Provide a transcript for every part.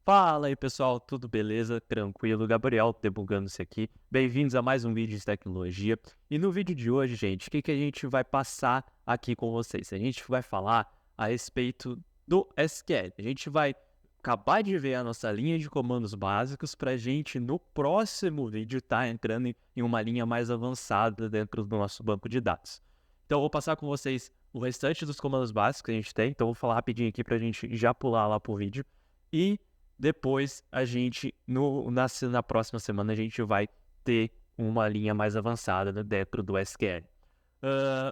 Fala aí pessoal, tudo beleza? Tranquilo? Gabriel debugando-se aqui. Bem-vindos a mais um vídeo de tecnologia. E no vídeo de hoje, gente, o que a gente vai passar aqui com vocês? A gente vai falar a respeito do SQL. A gente vai acabar de ver a nossa linha de comandos básicos para a gente, no próximo vídeo, estar entrando em uma linha mais avançada dentro do nosso banco de dados. Então, eu vou passar com vocês o restante dos comandos básicos que a gente tem. Então, eu vou falar rapidinho aqui para a gente já pular lá para o vídeo. E depois, a gente, na próxima semana, a gente vai ter uma linha mais avançada, né, dentro do SQL.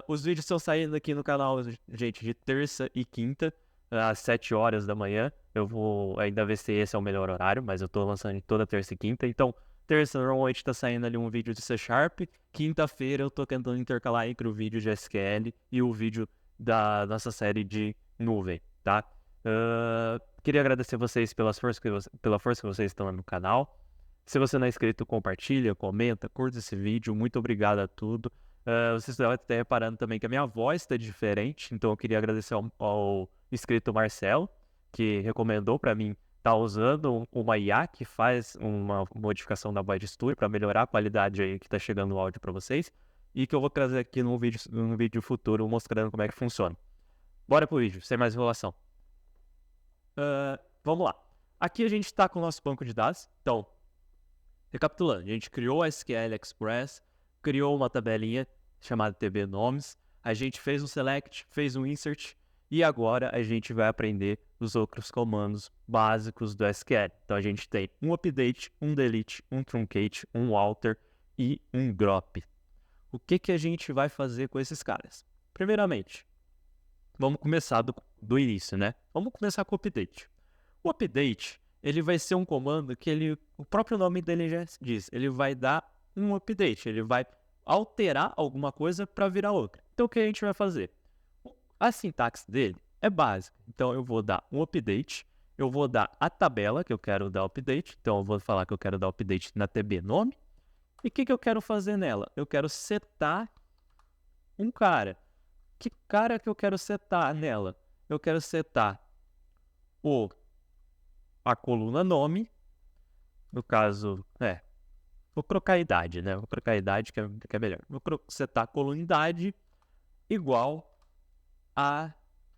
Os vídeos estão saindo aqui no canal, gente, de terça e quinta, às 7 horas da manhã. Eu vou ainda ver se esse é o melhor horário, mas eu estou lançando toda terça e quinta. Então, terça normalmente está saindo ali um vídeo de C Sharp. Quinta-feira eu estou tentando intercalar entre o vídeo de SQL e o vídeo da nossa série de nuvem, tá? Queria agradecer vocês pela força que vocês estão no canal. Se você não é inscrito, compartilha, comenta, curta esse vídeo. Muito obrigado a tudo. Vocês devem estar reparando também que a minha voz está diferente, então eu queria agradecer ao inscrito Marcelo, que recomendou para mim estar usando uma IA que faz uma modificação da Void Studio para melhorar a qualidade aí que está chegando o áudio para vocês, e que eu vou trazer aqui num vídeo futuro mostrando como é que funciona. Bora pro vídeo, sem mais enrolação. Vamos lá. Aqui a gente está com o nosso banco de dados. Então, recapitulando, a gente criou a SQL Express, criou uma tabelinha chamada TB Nomes, a gente fez um select, fez um insert, e agora a gente vai aprender os outros comandos básicos do SQL. Então a gente tem um update, um delete, um truncate, um alter e um drop. O que a gente vai fazer com esses caras? Primeiramente, vamos começar do início, né? Vamos começar com o update. O update, ele vai ser um comando que o próprio nome dele já diz, ele vai dar um update, ele vai alterar alguma coisa para virar outra. Então o que a gente vai fazer? A sintaxe dele é básica. Então eu vou dar um update, eu vou dar a tabela que eu quero dar update, então eu vou falar que eu quero dar update na TB nome. E o que eu quero fazer nela? Eu quero setar um cara. Que cara que eu quero setar nela? Eu quero setar a coluna nome, no caso, vou colocar a idade, né? Vou colocar a idade que é melhor. Vou setar a coluna idade igual a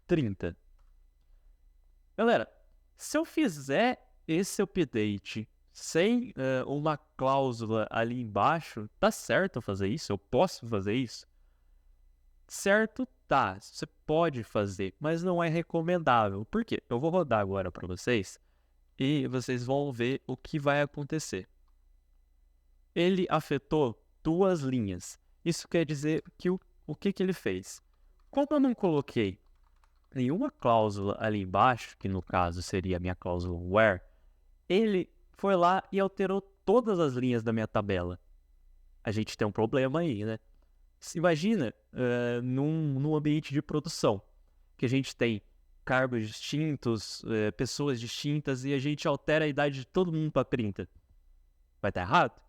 30. Galera, se eu fizer esse update sem uma cláusula ali embaixo, tá certo fazer isso? Eu posso fazer isso? Certo, tá. Você pode fazer, mas não é recomendável. Por quê? Eu vou rodar agora para vocês e vocês vão ver o que vai acontecer. Ele afetou duas linhas. Isso quer dizer que o que ele fez? Como eu não coloquei nenhuma cláusula ali embaixo, que no caso seria a minha cláusula where, ele foi lá e alterou todas as linhas da minha tabela. A gente tem um problema aí, né? Imagina num ambiente de produção, que a gente tem cargos distintos, pessoas distintas, e a gente altera a idade de todo mundo para 30. Vai estar errado?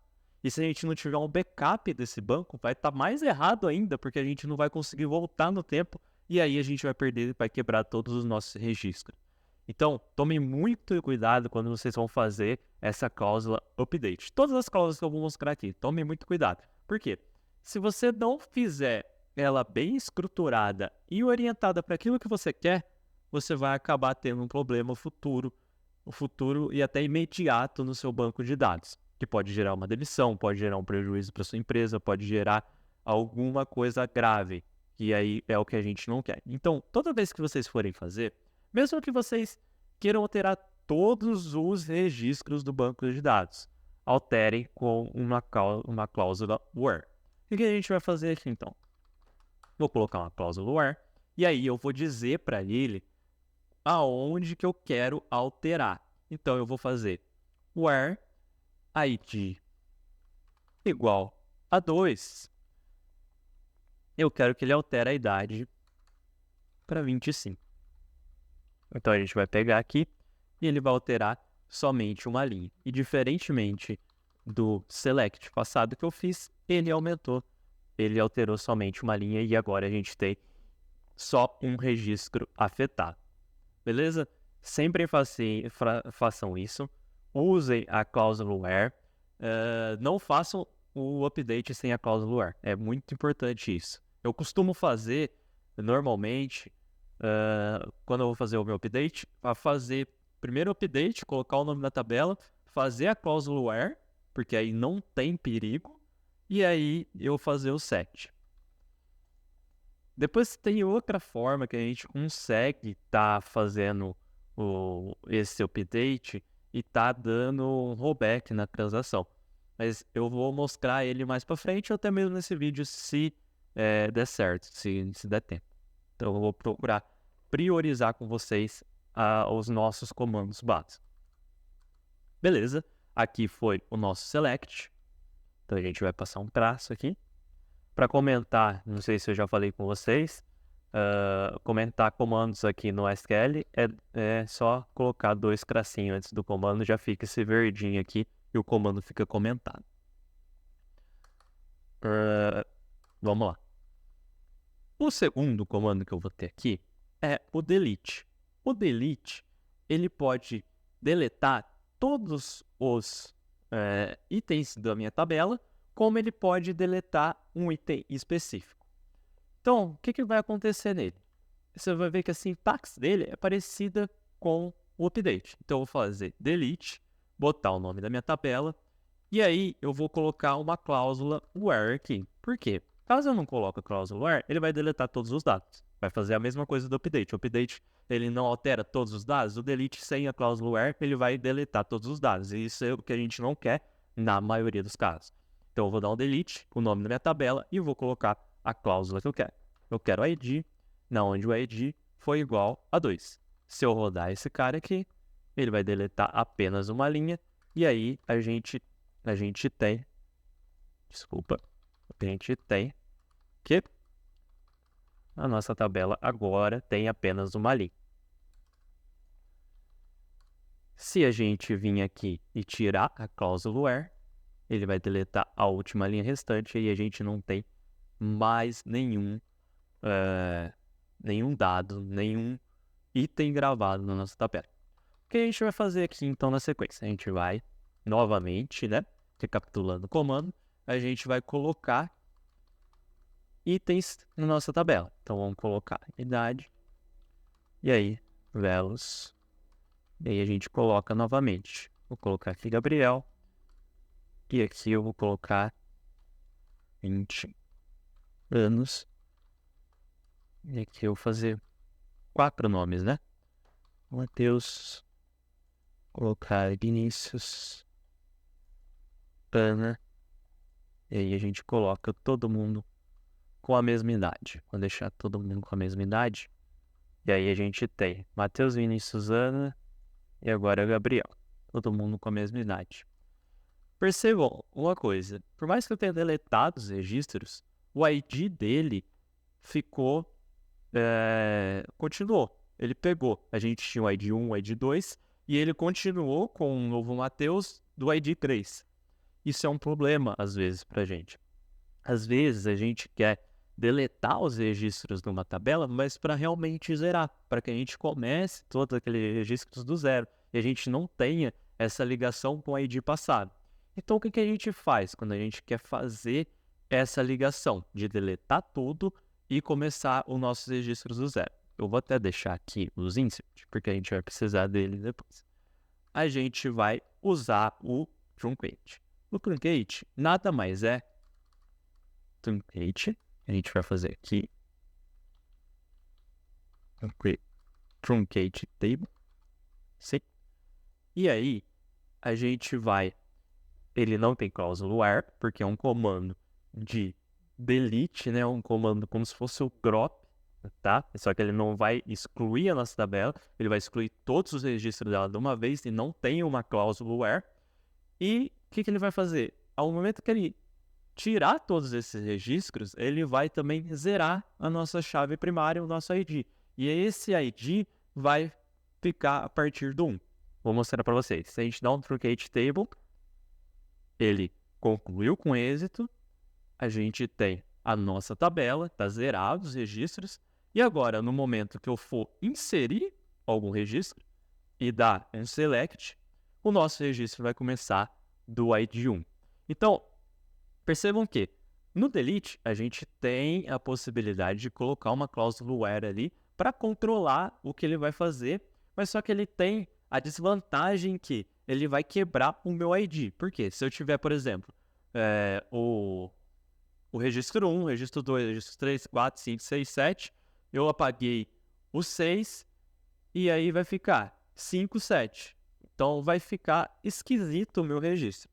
E se a gente não tiver um backup desse banco, vai estar mais errado ainda, porque a gente não vai conseguir voltar no tempo, e aí a gente vai perder, vai quebrar todos os nossos registros. Então, tomem muito cuidado quando vocês vão fazer essa cláusula update. Todas as cláusulas que eu vou mostrar aqui, tomem muito cuidado. Por quê? Se você não fizer ela bem estruturada e orientada para aquilo que você quer, você vai acabar tendo um problema futuro e até imediato no seu banco de dados, que pode gerar uma demissão, pode gerar um prejuízo para sua empresa, pode gerar alguma coisa grave, que aí é o que a gente não quer. Então, toda vez que vocês forem fazer, mesmo que vocês queiram alterar todos os registros do banco de dados, alterem com uma cláusula where. O que a gente vai fazer aqui então? Vou colocar uma cláusula where, e aí eu vou dizer para ele aonde que eu quero alterar. Então eu vou fazer where id igual a 2. Eu quero que ele altere a idade para 25. Então a gente vai pegar aqui e ele vai alterar somente uma linha. E diferentemente do select passado que eu fiz, ele alterou somente uma linha e agora a gente tem só um registro afetado. Beleza? Sempre façam isso. Usem a cláusula where. Não façam o update sem a cláusula where. É muito importante isso. Eu costumo fazer, normalmente, quando eu vou fazer o meu update, a fazer primeiro o update, colocar o nome da tabela, fazer a cláusula where, porque aí não tem perigo, e aí eu fazer o set. Depois tem outra forma que a gente consegue estar fazendo esse update e tá dando um rollback na transação. Mas eu vou mostrar ele mais para frente ou até mesmo nesse vídeo se der certo, se der tempo. Então eu vou procurar priorizar com vocês os nossos comandos básicos. Beleza, aqui foi o nosso select. Então a gente vai passar um traço aqui. Para comentar, não sei se eu já falei com vocês, comentar comandos aqui no SQL é só colocar 2 tracinhos antes do comando, já fica esse verdinho aqui e o comando fica comentado. Vamos lá. O segundo comando que eu vou ter aqui é o delete. O delete, ele pode deletar todos os itens da minha tabela, como ele pode deletar um item específico. Então, o que vai acontecer nele? Você vai ver que a sintaxe dele é parecida com o update. Então, eu vou fazer delete, botar o nome da minha tabela, e aí eu vou colocar uma cláusula where aqui. Por quê? Caso eu não coloque a cláusula where, ele vai deletar todos os dados. Vai fazer a mesma coisa do update. O update, ele não altera todos os dados. O delete sem a cláusula where, ele vai deletar todos os dados. E isso é o que a gente não quer na maioria dos casos. Então eu vou dar um delete, o nome da minha tabela, e vou colocar a cláusula que eu quero. Eu quero ID, na onde o ID foi igual a 2. Se eu rodar esse cara aqui, ele vai deletar apenas uma linha, e aí a gente tem, que a nossa tabela agora tem apenas uma linha. Se a gente vir aqui e tirar a cláusula where, ele vai deletar a última linha restante e a gente não tem mais nenhum dado, nenhum item gravado na nossa tabela. O que a gente vai fazer aqui então na sequência? A gente vai novamente, recapitulando o comando, a gente vai colocar itens na nossa tabela. Então vamos colocar idade, e aí velos, e aí a gente coloca novamente. Vou colocar aqui Gabriel, e aqui eu vou colocar 20 anos, e aqui eu vou fazer 4 nomes, Matheus, colocar Vinícius, Ana, e aí a gente coloca todo mundo com a mesma idade. Vou deixar todo mundo com a mesma idade. E aí a gente tem Matheus, Vinícius, Ana e agora Gabriel. Todo mundo com a mesma idade. Percebam uma coisa. Por mais que eu tenha deletado os registros, o ID dele continuou. Ele pegou. A gente tinha o ID 1, o ID 2 e ele continuou com o novo Matheus do ID 3. Isso é um problema, às vezes, pra gente. Às vezes a gente quer deletar os registros de uma tabela, mas para realmente zerar, para que a gente comece todos aqueles registros do zero e a gente não tenha essa ligação com o ID passado. Então, o que a gente faz quando a gente quer fazer essa ligação de deletar tudo e começar os nossos registros do zero? Eu vou até deixar aqui os insert, porque a gente vai precisar dele depois. A gente vai usar o truncate. O truncate nada mais é truncate, a gente vai fazer aqui truncate table, sim. E aí a gente vai, ele não tem cláusula where, porque é um comando de delete, um comando como se fosse o grep, tá? Só que ele não vai excluir a nossa tabela, ele vai excluir todos os registros dela de uma vez e não tem uma cláusula where. E o que ele vai fazer? Ao momento que ele tirar todos esses registros, ele vai também zerar a nossa chave primária, o nosso ID. E esse ID vai ficar a partir do 1. Vou mostrar para vocês. Se a gente dá um truncate table, ele concluiu com êxito, a gente tem a nossa tabela, está zerado os registros, e agora, no momento que eu for inserir algum registro, e dá um select, o nosso registro vai começar do ID 1. Então, percebam que no delete a gente tem a possibilidade de colocar uma cláusula where ali para controlar o que ele vai fazer, mas só que ele tem a desvantagem que ele vai quebrar o meu ID. Por quê? Se eu tiver, por exemplo, o registro 1, registro 2, registro 3, 4, 5, 6, 7, eu apaguei o 6 e aí vai ficar 5, 7. Então vai ficar esquisito o meu registro.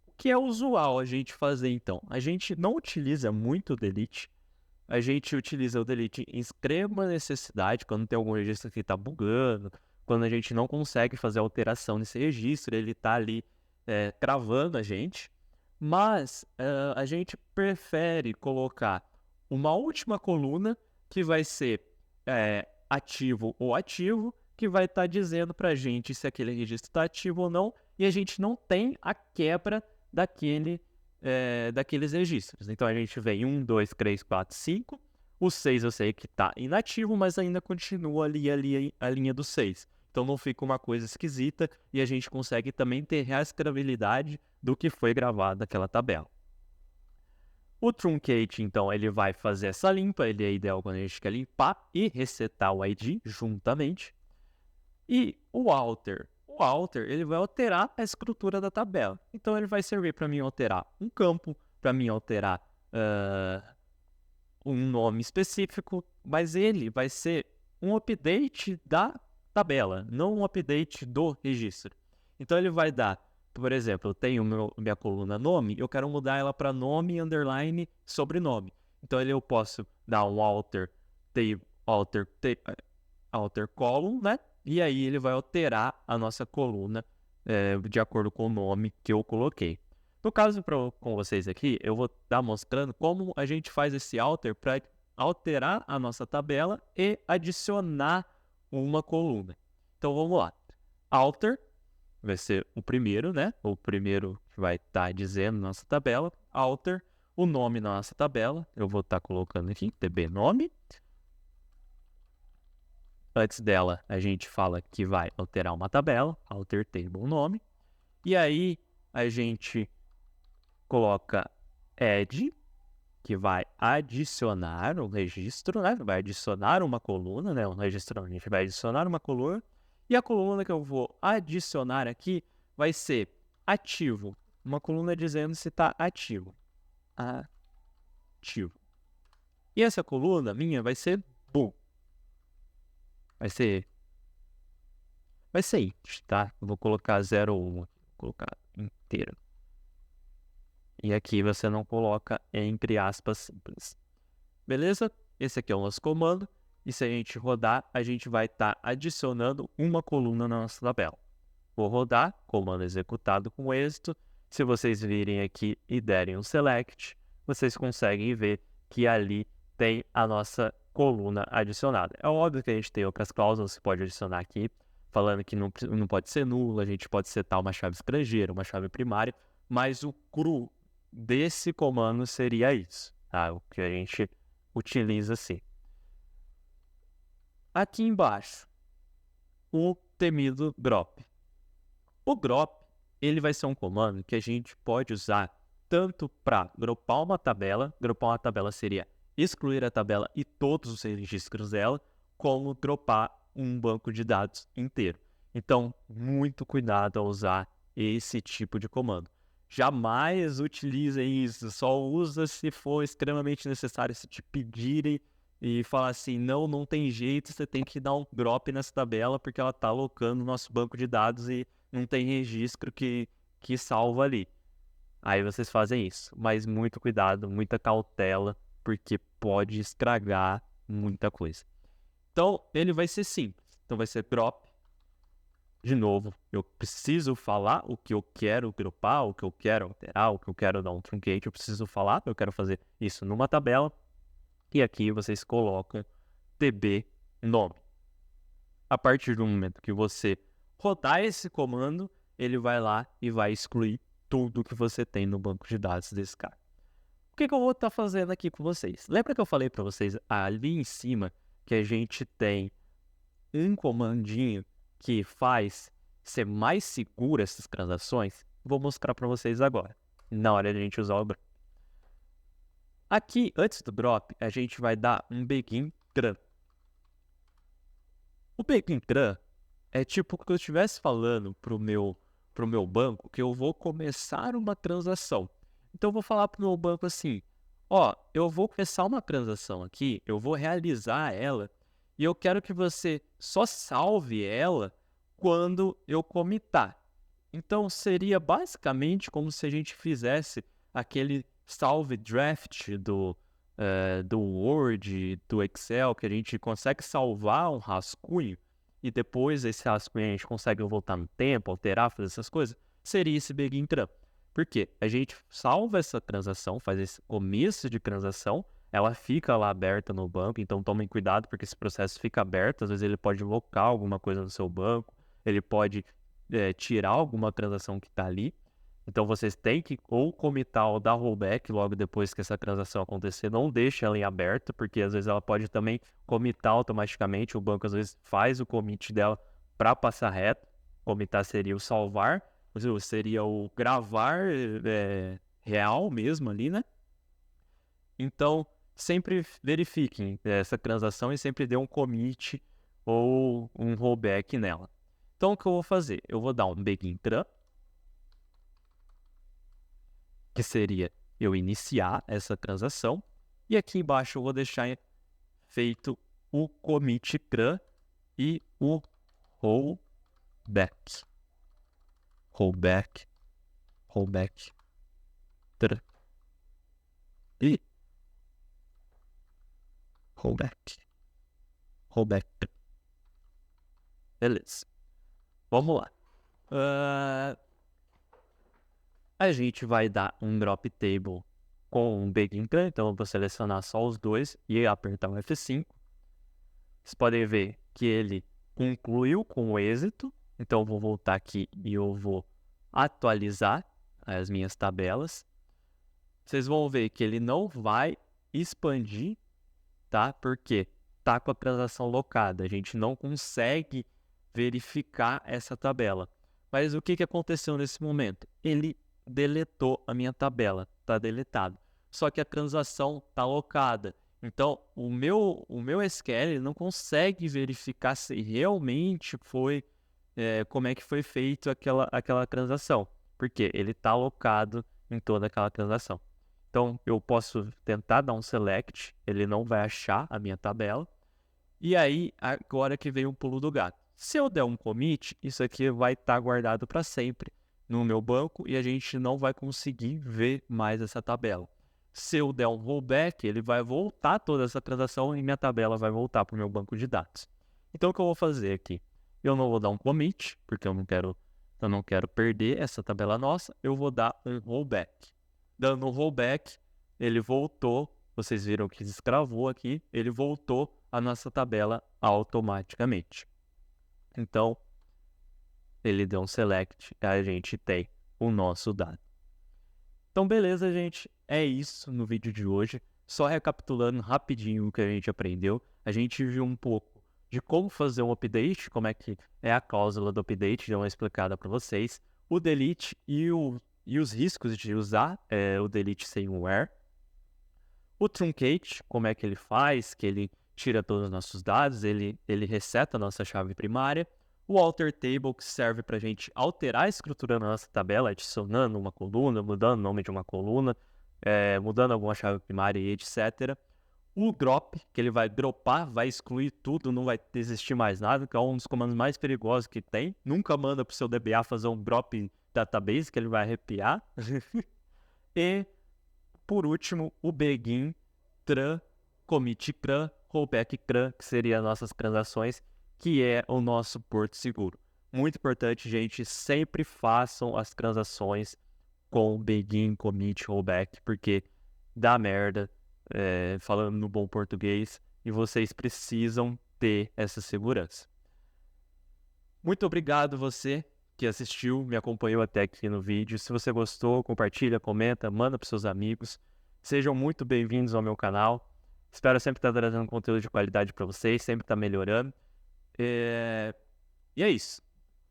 O que é usual a gente fazer então? A gente não utiliza muito o delete. A gente utiliza o delete em extrema necessidade, quando tem algum registro que está bugando, quando a gente não consegue fazer alteração nesse registro, ele está ali travando a gente. Mas a gente prefere colocar uma última coluna que vai ser ativo ou ativo, que vai estar dizendo para a gente se aquele registro está ativo ou não, e a gente não tem a quebra daqueles registros. Então a gente vem 1, 2, 3, 4, 5. O 6 eu sei que está inativo, mas ainda continua ali a linha do 6. Então não fica uma coisa esquisita e a gente consegue também ter rastreabilidade do que foi gravado naquela tabela. O truncate, então, ele vai fazer essa limpa, ele é ideal quando a gente quer limpar e resetar o ID juntamente. E o alter ele vai alterar a estrutura da tabela. Então ele vai servir para mim alterar um campo, para mim alterar um nome específico, mas ele vai ser um update da tabela, não um update do registro. Então ele vai dar, por exemplo, eu tenho minha coluna nome, eu quero mudar ela para nome, underline, sobrenome. Então eu posso dar um alter column, né? E aí ele vai alterar a nossa coluna de acordo com o nome que eu coloquei. No caso com vocês aqui, eu vou estar mostrando como a gente faz esse alter para alterar a nossa tabela e adicionar uma coluna. Então vamos lá. Alter vai ser o primeiro, né? O primeiro que vai estar dizendo na nossa tabela. Alter, o nome da nossa tabela. Eu vou estar colocando aqui, tb nome. Antes dela, a gente fala que vai alterar uma tabela, alter table nome. E aí, a gente coloca add, que vai adicionar um registro, né? Vai adicionar uma coluna, né? Um registro, a gente vai adicionar uma coluna. E a coluna que eu vou adicionar aqui vai ser ativo. Uma coluna dizendo se está ativo. Ativo. E essa coluna minha vai ser bool. Vai ser int, tá? Eu vou colocar 0 ou 1, vou colocar inteiro. E aqui você não coloca entre aspas simples. Beleza? Esse aqui é o nosso comando. E se a gente rodar, a gente vai estar adicionando uma coluna na nossa tabela. Vou rodar, comando executado com êxito. Se vocês virem aqui e derem um select, vocês conseguem ver que ali tem a nossa coluna adicionada. É óbvio que a gente tem outras cláusulas que pode adicionar aqui, falando que não pode ser nulo, a gente pode setar uma chave estrangeira, uma chave primária, mas o cru desse comando seria isso, tá? O que a gente utiliza assim. Aqui embaixo, o temido drop. O drop, ele vai ser um comando que a gente pode usar tanto para dropar uma tabela seria excluir a tabela e todos os registros dela, como dropar um banco de dados inteiro. Então, muito cuidado ao usar esse tipo de comando. Jamais utilizem isso, só usa se for extremamente necessário, se te pedirem e falar assim, não tem jeito, você tem que dar um drop nessa tabela porque ela está alocando o nosso banco de dados e não tem registro que salva ali. Aí vocês fazem isso, mas muito cuidado, muita cautela, porque pode estragar muita coisa. Então, ele vai ser simples. Então, vai ser drop. De novo, eu preciso falar o que eu quero dropar, o que eu quero alterar, o que eu quero dar um truncate. Eu preciso falar, eu quero fazer isso numa tabela. E aqui vocês colocam tb nome. A partir do momento que você rodar esse comando, ele vai lá e vai excluir tudo que você tem no banco de dados desse cara. O que eu vou estar fazendo aqui com vocês? Lembra que eu falei para vocês ali em cima que a gente tem um comandinho que faz ser mais seguro essas transações, vou mostrar para vocês agora, na hora de a gente usar o drop. Aqui, antes do drop, a gente vai dar um begin CRAN. O begin CRAN é tipo que eu estivesse falando pro meu banco que eu vou começar uma transação. Então eu vou falar pro meu banco assim, ó, eu vou começar uma transação aqui, eu vou realizar ela e eu quero que você só salve ela quando eu comitar. Então seria basicamente como se a gente fizesse aquele salve draft do Word, do Excel, que a gente consegue salvar um rascunho e depois esse rascunho a gente consegue voltar no tempo, alterar, fazer essas coisas. Seria esse begin CRAN. Por quê? A gente salva essa transação, faz esse começo de transação, ela fica lá aberta no banco, então tomem cuidado porque esse processo fica aberto, às vezes ele pode invocar alguma coisa no seu banco, ele pode tirar alguma transação que está ali. Então vocês têm que ou comitar ou dar rollback logo depois que essa transação acontecer, não deixe ela em aberto, porque às vezes ela pode também comitar automaticamente, o banco às vezes faz o commit dela para passar reto, comitar seria o salvar, seria o gravar real mesmo ali, né? Então, sempre verifiquem essa transação e sempre dê um commit ou um rollback nela. Então, o que eu vou fazer? Eu vou dar um begin CRAN, que seria eu iniciar essa transação, e aqui embaixo eu vou deixar feito o commit CRAN e o rollback. Rollback CRAN e rollback CRAN. Beleza. Vamos lá. A gente vai dar um drop table com um begin CRAN, então eu vou selecionar só os dois e apertar o F5. Vocês podem ver que ele concluiu com o êxito, então eu vou voltar aqui e eu vou atualizar as minhas tabelas. Vocês vão ver que ele não vai expandir, tá? Porque tá com a transação locada, a gente não consegue verificar essa tabela. Mas o que aconteceu nesse momento? Ele deletou a minha tabela, está deletado. Só que a transação está locada. Então, o meu SQL não consegue verificar se realmente foi, como é que foi feito aquela transação. Porque ele está alocado em toda aquela transação. Então, eu posso tentar dar um select, ele não vai achar a minha tabela. E aí, agora que vem o pulo do gato. Se eu der um commit, isso aqui vai estar guardado para sempre no meu banco e a gente não vai conseguir ver mais essa tabela. Se eu der um rollback, ele vai voltar toda essa transação e minha tabela vai voltar para o meu banco de dados. Então, o que eu vou fazer aqui? Eu não vou dar um commit, porque eu não quero perder essa tabela nossa. Eu vou dar um rollback. Dando um rollback, ele voltou. Vocês viram que escravou aqui. Ele voltou a nossa tabela automaticamente. Então, ele deu um select e a gente tem o nosso dado. Então, beleza, gente. É isso no vídeo de hoje. Só recapitulando rapidinho o que a gente aprendeu. A gente viu um pouco de como fazer um update, como é que é a cláusula do update, deu uma explicada para vocês. O delete e os riscos de usar o delete sem o where. O truncate, como é que ele faz, que ele tira todos os nossos dados, ele reseta a nossa chave primária. O alter table, que serve para a gente alterar a estrutura da nossa tabela, adicionando uma coluna, mudando o nome de uma coluna, mudando alguma chave primária e etc. O drop, que ele vai dropar, vai excluir tudo, não vai existir mais nada, que é um dos comandos mais perigosos que tem. Nunca manda para o seu DBA fazer um drop database, que ele vai arrepiar. E, por último, o begin CRAN, commit CRAN, rollback CRAN, que seriam as nossas transações, que é o nosso porto seguro. Muito importante, gente, sempre façam as transações com begin, commit, rollback, porque dá merda, falando no bom português, e vocês precisam ter essa segurança. Muito obrigado você que assistiu, me acompanhou até aqui no vídeo. Se você gostou, compartilha, comenta, manda para seus amigos. Sejam muito bem-vindos ao meu canal. Espero sempre estar trazendo conteúdo de qualidade para vocês, sempre estar melhorando. E é isso.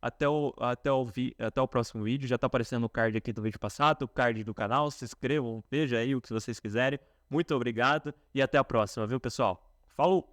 Até o próximo vídeo. Já tá aparecendo o card aqui do vídeo passado, o card do canal. Se inscrevam, veja aí o que vocês quiserem. Muito obrigado e até a próxima, viu, pessoal? Falou!